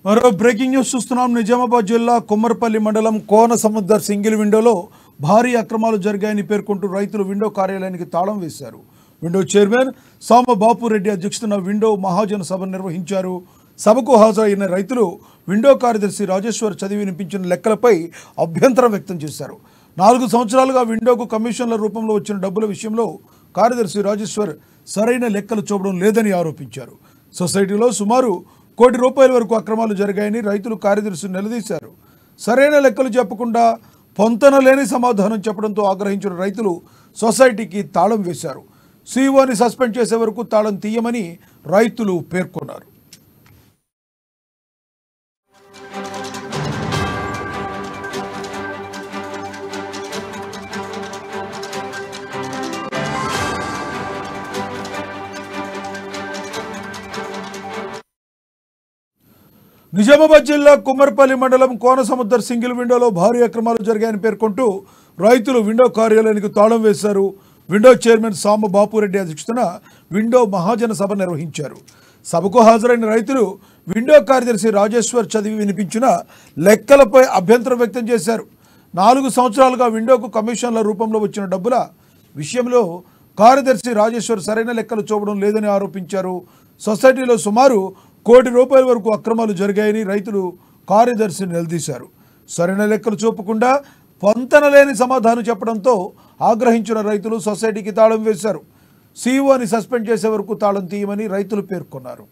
మరో breaking news చూస్తున్నాం. నిజామాబాద్ జిల్లా కుమ్మరపల్లి మండలం కోనసముద్ర సింగిల్ విండోలో భారీ అక్రమాలు జరిగాయని పేర్కొంటూ రైతులు విండో కార్యాలయానికి తాళం వేశారు. విండో చైర్మన్ సామ బాపురెడ్డి అధ్యక్షతన విండో మహాజన సభ నిర్వహించారు. సభకు హాజరైన రైతులు విండో కార్యదర్శి రాజేశ్వర్ చదివి వినిపించిన లెక్కలపై అభ్యంతరం వ్యక్తం చేశారు. 4 సంవత్సరాలుగా విండోకు కమిషన్ల రూపంలో వచ్చిన డబ్బుల విషయంలో కార్యదర్శి రాజేశ్వర్ సరైన లెక్కలు చూపడం లేదని ఆరోపించారు. సొసైటీలో సుమారు ₹1 కోటి వరకు అక్రమాలు జరిగాయని రైతులు కార్యదర్శిని నిలదీశారు. సరైన లెక్కలు చెప్పకుండా పొంతనలేని సమాధానం చెప్పడంతో ఆగ్రహించిన రైతులు సొసైటీకి తాళం వేశారు. సీఈఓని సస్పెండ్ చేసే వరకు తాళం తీయమని రైతులు పేర్కొన్నారు. నిజామాబాద్ జిల్లా కుమ్మరపల్లి మండలం కోనసముద్ర సింగిల్ విండోలో భారీ అక్రమాలు జరిగాయని పేర్కొంటూ రైతులు విండో కార్యాలయానికి తాళం వేశారు. విండో చైర్మన్ సామ బాపురెడ్డి అధ్యక్షతన విండో మహాజన సభ నిర్వహించారు. సభకు హాజరైన రైతులు విండో కార్యదర్శి రాజేశ్వర్ చదివి వినిపించిన లెక్కలపై అభ్యంతరం వ్యక్తం చేశారు. 4 సంవత్సరాలుగా విండోకు కమిషన్ల రూపంలో వచ్చిన డబ్బుల విషయంలో కార్యదర్శి రాజేశ్వర్ సరైన లెక్కలు చూపడం లేదని ఆరోపించారు. సొసైటీలో సుమారు ₹1 కోటి వరకు అక్రమాలు జరిగాయని రైతులు కార్యదర్శిని నిలదీశారు. సరైన లెక్కలు చూపకుండా పొంతనలేని సమాధానం చెప్పడంతో ఆగ్రహించిన రైతులు సొసైటీకి తాళం వేశారు. సీఈఓని సస్పెండ్ చేసే వరకు తాళం తీయమని రైతులు పేర్కొన్నారు.